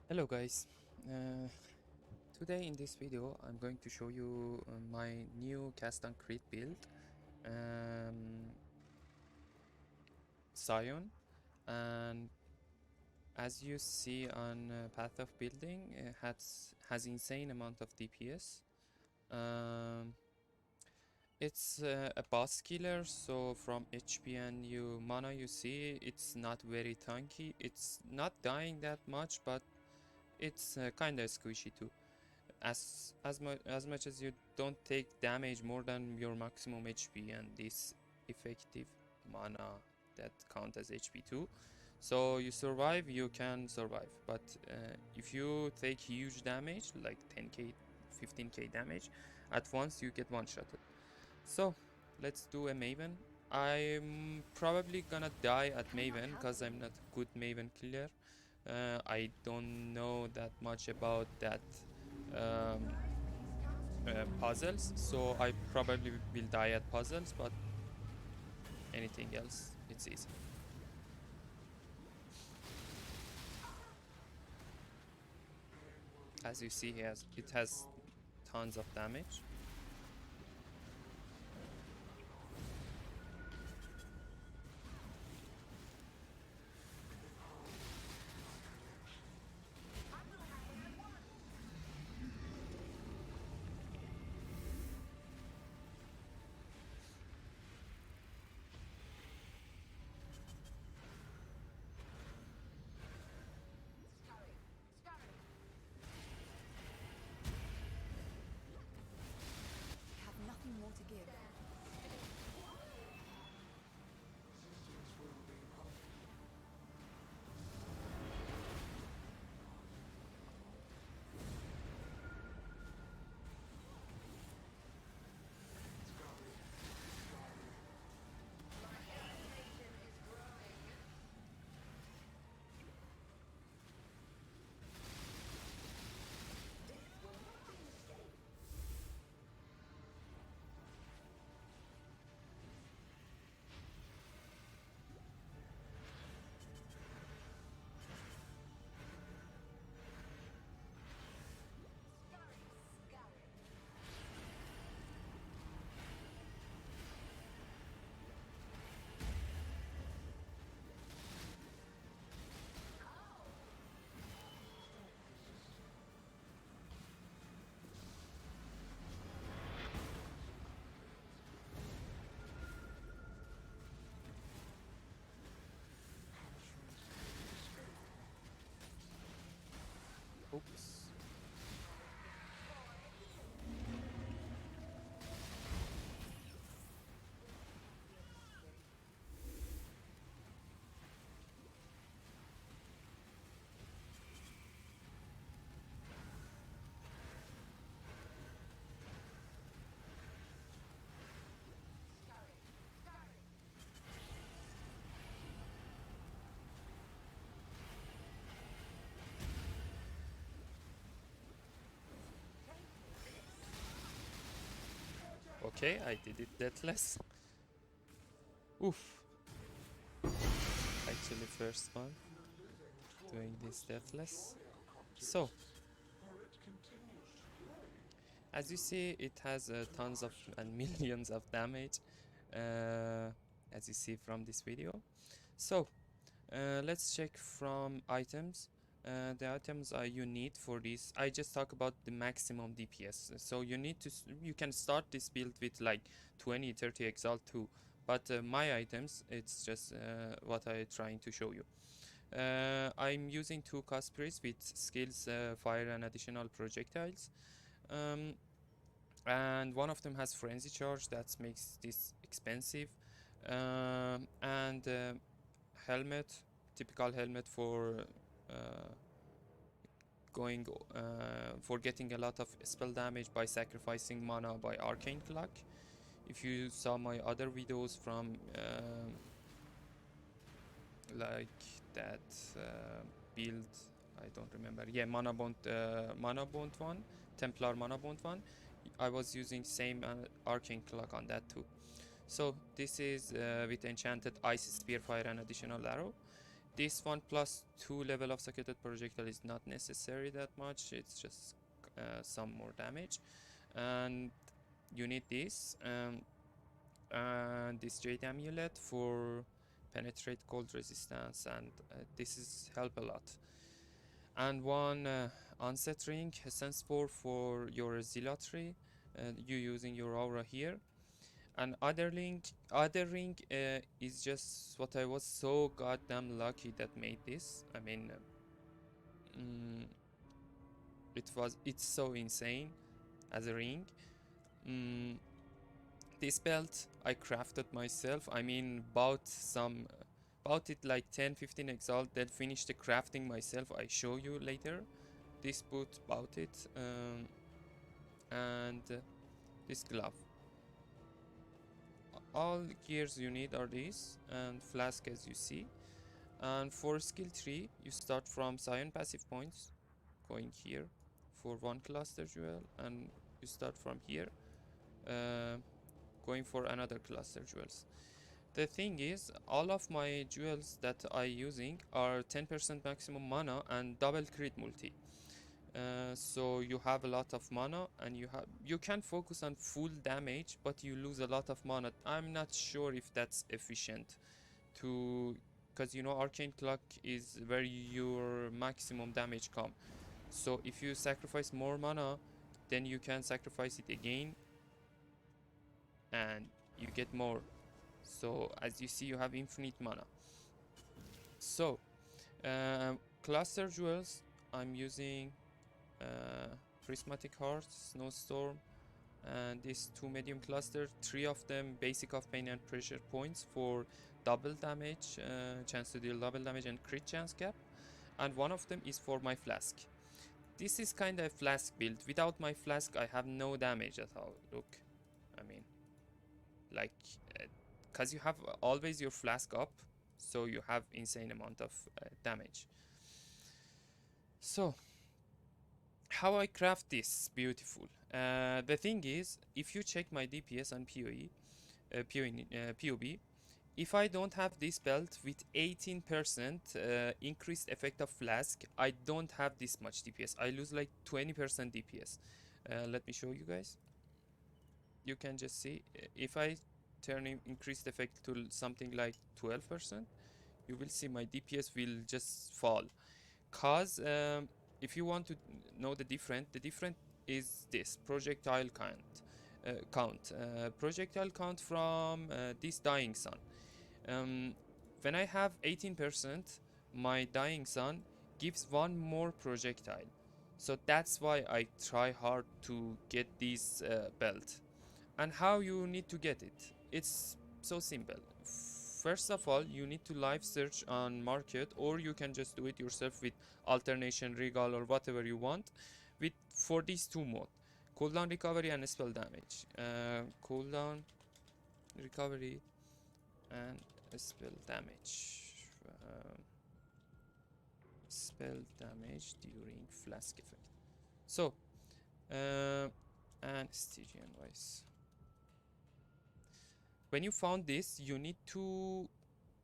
Hello guys, uh, today in this video I'm going to show you my new cast on crit build, um, Scion, and as you see on path of building it has insane amount of DPS. um, it's a boss killer, so from HP and mana you see it's not very tanky, it's not dying that much, but it's kinda squishy too. As much as you don't take damage more than your maximum HP and this effective mana that count as HP too. So you survive, you can survive. But if you take huge damage, like 10k, 15k damage, at once you get one-shotted. So let's do a Maven. I'm probably gonna die at Maven because I'm not a good Maven killer. I don't know that much about that um, puzzles, so I probably will die at puzzles, but anything else, it's easy. As you see, it has tons of damage. Have nothing more to give. Oops. Okay, I did it deathless. Oof. Actually, first one doing this deathless. So, as you see, it has tons of and millions of damage, uh, as you see from this video. So, let's check from items. The items you need for this, I just talk about the maximum DPS. So you need to, you can start this build with like 20, 30 exalt too. But my items, it's just what I'm trying to show you. I'm using two Cosplays with skills, fire and additional projectiles. Um, and one of them has frenzy charge that makes this expensive. And helmet, typical helmet for going for getting a lot of spell damage by sacrificing mana by arcane clock. If you saw my other videos from like that build, I don't remember, yeah, mana bond one, Templar mana bond one, I was using same arcane clock on that too. So this is with enchanted ice spear, fire and additional arrow. this one plus 2 level of socketed projectile is not necessary that much, it's just some more damage. And you need this and this Jade Amulet for penetrate cold resistance, and this is help a lot. And one onset ring, sense 4 for your zealotry, you using your aura here. And other ring is just what I was so goddamn lucky that made this. I mean, mm, it's so insane as a ring. Mm, this belt I crafted myself. I mean, bought it like 10-15 exalt, then finished the crafting myself. I show you later. This boot, bought it, and this glove. All gears you need are these, and flask as you see. And for skill tree, you start from Scion passive points, going here for one cluster jewel, and you start from here, uh, going for another cluster jewels. The thing is, all of my jewels that I using are 10% maximum mana and double crit multi. So you have a lot of mana, and you can focus on full damage, but you lose a lot of mana. I'm not sure if that's efficient to, because you know arcane clock is where your maximum damage come. So if you sacrifice more mana, then you can sacrifice it again and you get more. So as you see, you have infinite mana. So cluster jewels, I'm using prismatic heart, snowstorm, and these two medium cluster. 3 of them basic of pain and pressure points for double damage, chance to deal double damage and crit chance cap, and 1 of them is for my flask. This is kind of a flask build. Without my flask I have no damage at all. Look, I mean, like, because you have always your flask up, so you have insane amount of damage. So how I craft this beautiful. The thing is, if you check my DPS and POB, if I don't have this belt with 18% increased effect of flask, I don't have this much DPS. I lose like 20% DPS. Let me show you guys. You can just see, if I turn increased effect to something like 12%, you will see my DPS will just fall. Cause if you want to know the difference is this projectile projectile count from this dying sun. When I have 18%, my dying sun gives 1 more projectile. So that's why I try hard to get this belt. And how you need to get it? It's so simple. First of all, you need to live search on market, or you can just do it yourself with alternation, regal, or whatever you want. For these 2 modes, cooldown recovery and spell damage. Cooldown recovery and spell damage. Spell damage during flask effect. So, and Stygian wise. When you found this, you need to,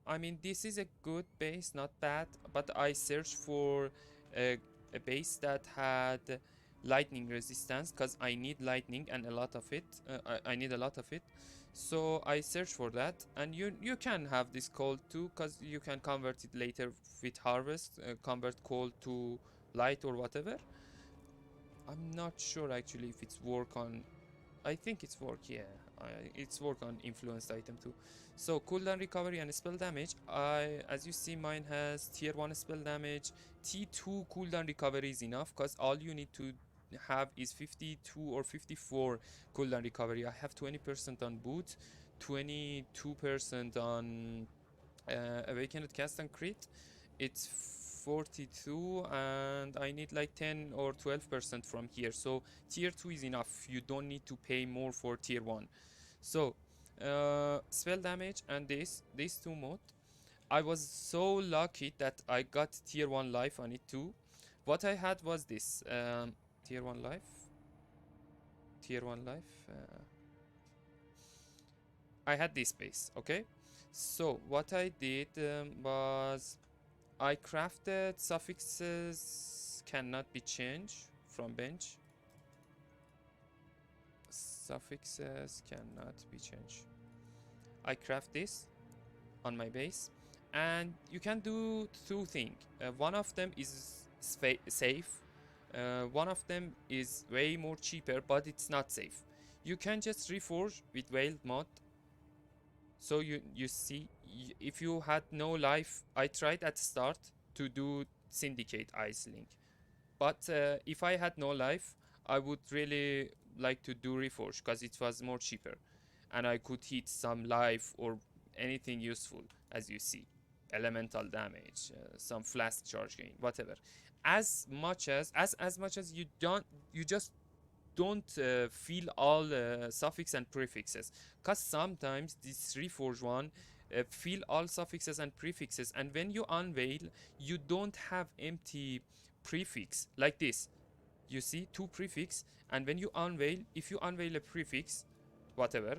I mean, this is a good base, not bad, but I searched for a base that had lightning resistance, because I need lightning and a lot of it. I need a lot of it. So I searched for that, and you can have this cold too, because you can convert it later with harvest, convert cold to light or whatever. I'm not sure actually if it's work on, I think it's work, yeah. It's work on influenced item too. So cooldown recovery and spell damage. As you see, mine has tier 1 spell damage. T2 cooldown recovery is enough, because all you need to have is 52 or 54 cooldown recovery. I have 20% on boot, 22% on awakened cast and crit. It's 42, and I need like 10 or 12% from here. So tier 2 is enough. You don't need to pay more for tier 1. So spell damage and these 2 mod, I was so lucky that I got tier 1 life on it too. What I had was this tier 1 life. I had this base, okay? So what I did was I crafted suffixes cannot be changed from bench. Suffixes cannot be changed. I craft this on my base, and you can do two things. One of them is safe. One of them is way more cheaper, but it's not safe. You can just reforge with veiled mod. So you see, if you had no life, I tried at start to do syndicate ice link, but if I had no life, I would really like to do reforge because it was more cheaper, and I could hit some life or anything useful, as you see, elemental damage, some flask charge gain, whatever. As much as you just don't feel all suffix and prefixes, because sometimes this reforge one fill all suffixes and prefixes, and when you unveil, you don't have empty prefix like this. You see two prefix, and when you unveil, if you unveil a prefix, whatever,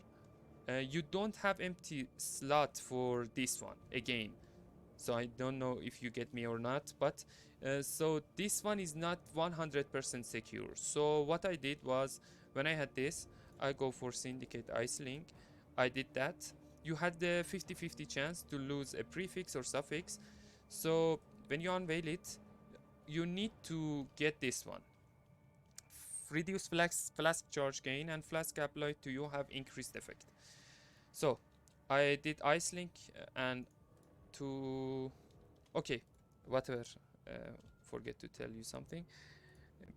you don't have empty slot for this one again. So I don't know if you get me or not, but so this one is not 100% secure. So what I did was, when I had this, I go for syndicate ice link. I did that. You had the 50-50 chance to lose a prefix or suffix. So when you unveil it, you need to get this one. Reduce flask charge gain and flask applied to you have increased effect. So I did ice link and to okay, whatever, uh, forget to tell you something.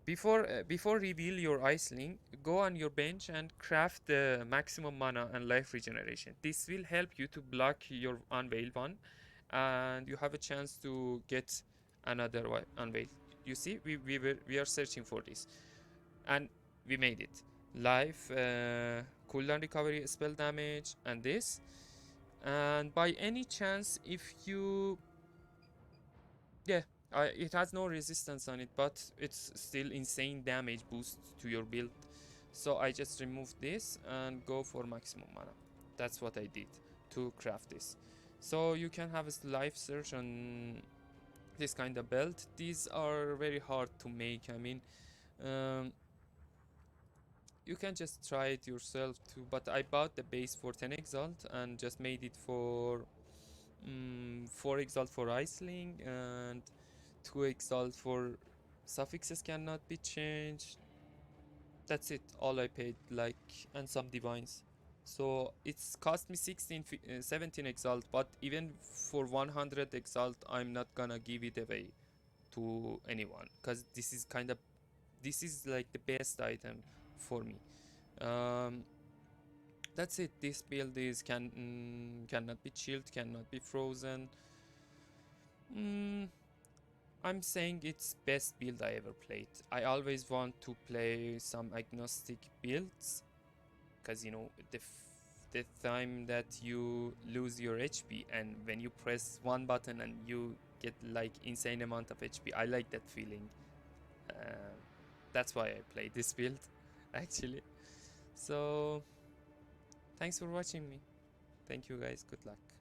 Before reveal your ice link, go on your bench and craft the maximum mana and life regeneration. This will help you to block your unveil one, and you have a chance to get another unveil. You see, we are searching for this, and we made it. Life, cooldown recovery, spell damage, and this. And by any chance, if you, yeah, it has no resistance on it, but it's still insane damage boost to your build. So I just removed this and go for maximum mana. That's what I did to craft this. So you can have a life search on this kind of belt. These are very hard to make. I mean, um, you can just try it yourself too, but I bought the base for 10 exalt and just made it for 4 exalt for Iceling and 2 exalt for suffixes cannot be changed. That's it, all I paid, like, and some divines. So it's cost me 17 exalt, but even for 100 exalt, I'm not gonna give it away to anyone, because this is like the best item for me. Um, that's it. This build is cannot be chilled, cannot be frozen. Mm, I'm saying it's best build I ever played. I always want to play some agnostic builds, because you know the time that you lose your HP and when you press one button and you get like insane amount of HP. I like that feeling. Uh, that's why I play this build, actually. So thanks for watching me. Thank you guys. Good luck.